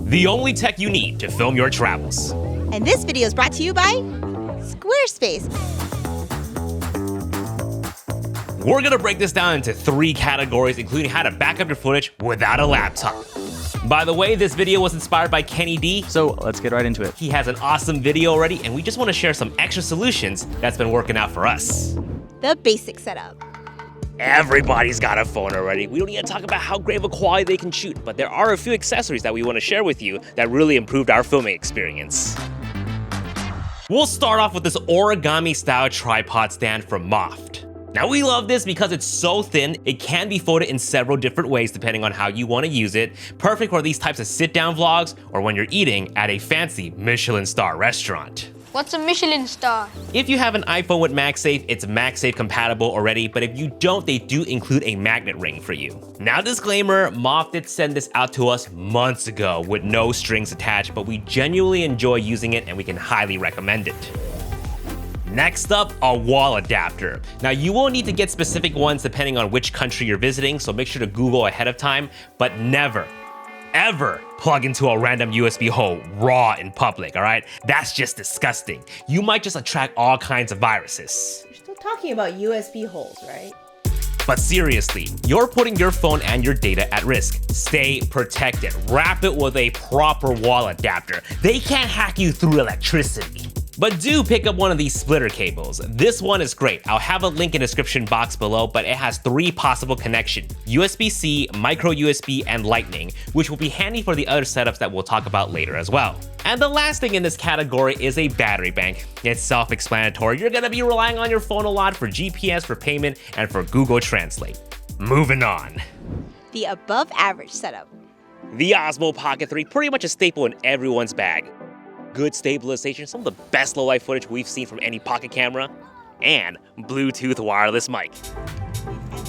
the only tech you need to film your travels. And this video is brought to you by SquareSpace. We're gonna break this down into 3 categories, including how to back up your footage without a laptop. By the way, this video was inspired by Kenny D. So let's get right into it. He has an awesome video already, and we just wanna share some extra solutions that's been working out for us. The basic setup. Everybody's got a phone already. We don't need to talk about how great of a quality they can shoot, but there are a few accessories that we want to share with you that really improved our filming experience. We'll start off with this origami style tripod stand from Moft. Now we love this because it's so thin, it can be folded in several different ways depending on how you want to use it. Perfect for these types of sit-down vlogs or when you're eating at a fancy Michelin star restaurant. What's a Michelin star? If you have an iPhone with MagSafe, it's MagSafe compatible already, but if you don't, they do include a magnet ring for you. Now disclaimer, Moft did send this out to us months ago with no strings attached, but we genuinely enjoy using it and we can highly recommend it. Next up, a wall adapter. Now you will need to get specific ones depending on which country you're visiting, so make sure to Google ahead of time, but never, ever plug into a random USB hole raw in public, all right? That's just disgusting. You might just attract all kinds of viruses. We're still talking about USB holes, right? But seriously, you're putting your phone and your data at risk. Stay protected. Wrap it with a proper wall adapter. They can't hack you through electricity. But do pick up one of these splitter cables. This one is great. I'll have a link in the description box below, but it has 3 possible connections: USB-C, micro USB, and Lightning, which will be handy for the other setups that we'll talk about later as well. And the last thing in this category is a battery bank. It's self-explanatory. You're gonna be relying on your phone a lot for GPS, for payment, and for Google Translate. Moving on. The above average setup. The Osmo Pocket 3, pretty much a staple in everyone's bag. Good stabilization, some of the best low-light footage we've seen from any pocket camera, and Bluetooth wireless mic.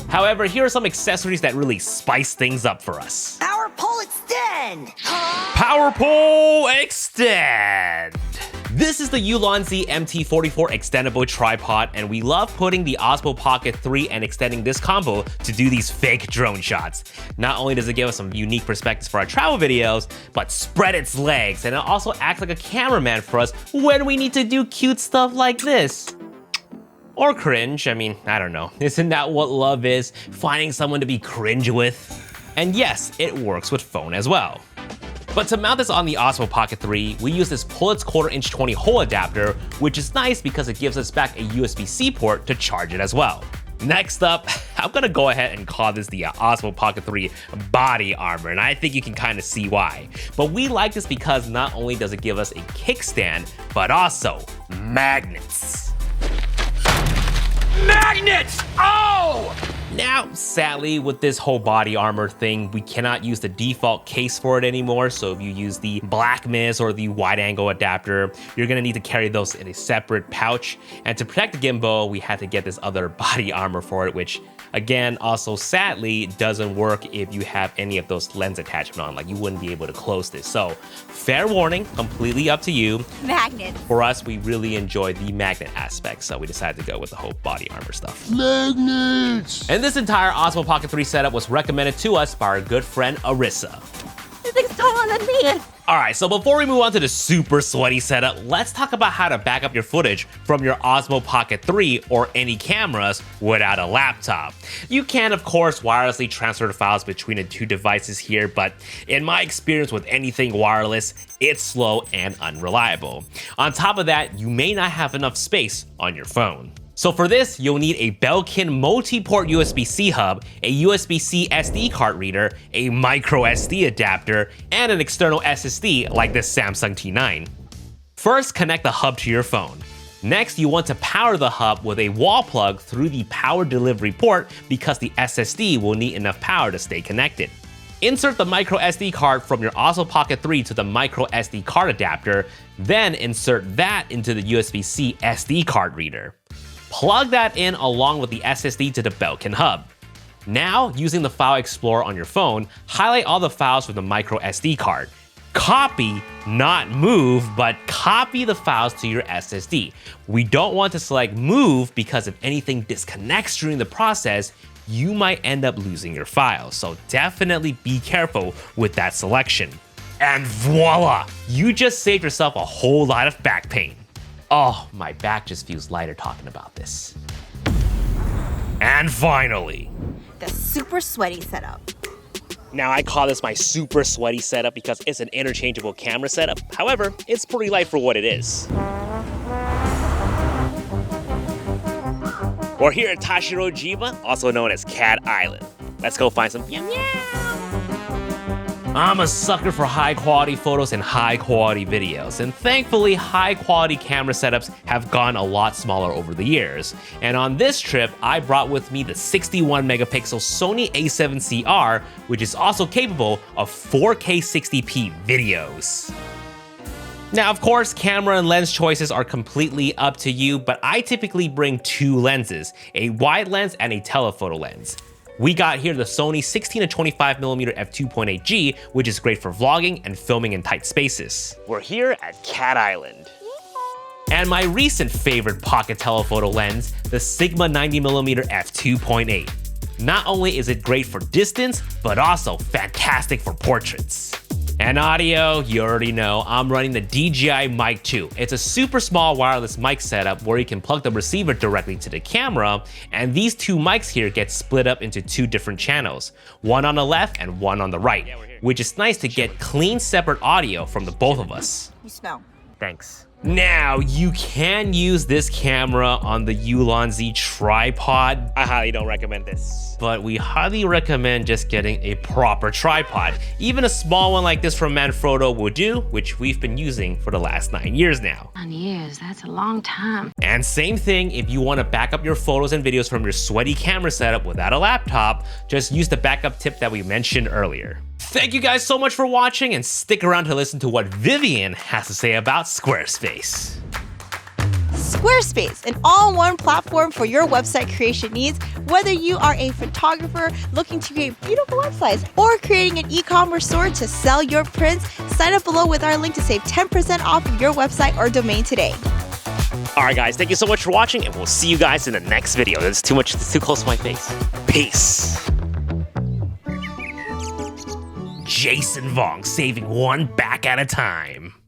However, here are some accessories that really spice things up for us. Power pole extend! Power pole extend! This is the Ulanzi MT44 extendable tripod, and we love putting the Osmo Pocket 3 and extending this combo to do these fake drone shots. Not only does it give us some unique perspectives for our travel videos, but spread its legs, and it also acts like a cameraman for us when we need to do cute stuff like this. Or cringe, I mean, I don't know. Isn't that what love is? Finding someone to be cringe with? And yes, it works with phone as well. But to mount this on the Osmo Pocket 3, we use this Pulitz 1/4" 20 hole adapter, which is nice because it gives us back a USB-C port to charge it as well. Next up, I'm gonna go ahead and call this the Osmo Pocket 3 body armor, and I think you can kind of see why. But we like this because not only does it give us a kickstand, but also magnets. Magnets! Oh! Now, sadly, with this whole body armor thing, we cannot use the default case for it anymore. So if you use the Black Mist or the wide angle adapter, you're gonna need to carry those in a separate pouch. And to protect the gimbal, we had to get this other body armor for it, which again, also sadly, doesn't work if you have any of those lens attachment on. Like you wouldn't be able to close this. So fair warning, completely up to you. Magnets. For us, we really enjoy the magnet aspect, so we decided to go with the whole body armor stuff. Magnets! And this entire Osmo Pocket 3 setup was recommended to us by our good friend Arissa. This thing's taller than me. Alright, so before we move on to the super sweaty setup, let's talk about how to back up your footage from your Osmo Pocket 3 or any cameras without a laptop. You can, of course, wirelessly transfer the files between the 2 devices here, but in my experience with anything wireless, it's slow and unreliable. On top of that, you may not have enough space on your phone. So for this, you'll need a Belkin multi-port USB-C hub, a USB-C SD card reader, a micro SD adapter, and an external SSD like this Samsung T9. First, connect the hub to your phone. Next, you want to power the hub with a wall plug through the power delivery port because the SSD will need enough power to stay connected. Insert the micro SD card from your Osmo Pocket 3 to the micro SD card adapter, then insert that into the USB-C SD card reader. Plug that in along with the SSD to the Belkin hub. Now, using the File Explorer on your phone, highlight all the files from the micro SD card. Copy, not move, but copy the files to your SSD. We don't want to select move because if anything disconnects during the process, you might end up losing your files, so definitely be careful with that selection. And voila! You just saved yourself a whole lot of back pain. Oh, my back just feels lighter talking about this. And finally, The super sweaty setup. now I call this my super sweaty setup because it's an interchangeable camera setup. However, it's pretty light for what it is. We're here at Tashirojiba, also known as Cat Island. Let's go find some I'm a sucker for high quality photos and high quality videos, and thankfully high quality camera setups have gotten a lot smaller over the years. And on this trip, I brought with me the 61 megapixel Sony a7CR, which is also capable of 4K 60p videos. Now, of course, camera and lens choices are completely up to you, but I typically bring two lenses, a wide lens and a telephoto lens. We got here the Sony 16 to 25mm f2.8G, which is great for vlogging and filming in tight spaces. We're here at Cat Island. And my recent favorite pocket telephoto lens, the Sigma 90mm f2.8. Not only is it great for distance, but also fantastic for portraits. And audio, you already know, I'm running the DJI Mic 2. It's a super small wireless mic setup where you can plug the receiver directly to the camera, and these two mics here get split up into two different channels, one on the left and one on the right, which is nice to get clean separate audio from the both of us. You smell. Thanks. Now, you can use this camera on the Ulanzi tripod. I highly don't recommend this. But we highly recommend just getting a proper tripod. Even a small one like this from Manfrotto will do, which we've been using for the last 9 years now. 9 years, that's a long time. And same thing, if you want to back up your photos and videos from your sweaty camera setup without a laptop, just use the backup tip that we mentioned earlier. Thank you guys so much for watching, and stick around to listen to what Vivienne has to say about SquareSpace. SquareSpace, an all-in-one platform for your website creation needs. Whether you are a photographer looking to create beautiful websites or creating an e-commerce store to sell your prints, sign up below with our link to save 10% off of your website or domain today. Alright guys, thank you so much for watching, and we'll see you guys in the next video. It's too close to my face. Peace. Jason Vong, saving one back at a time.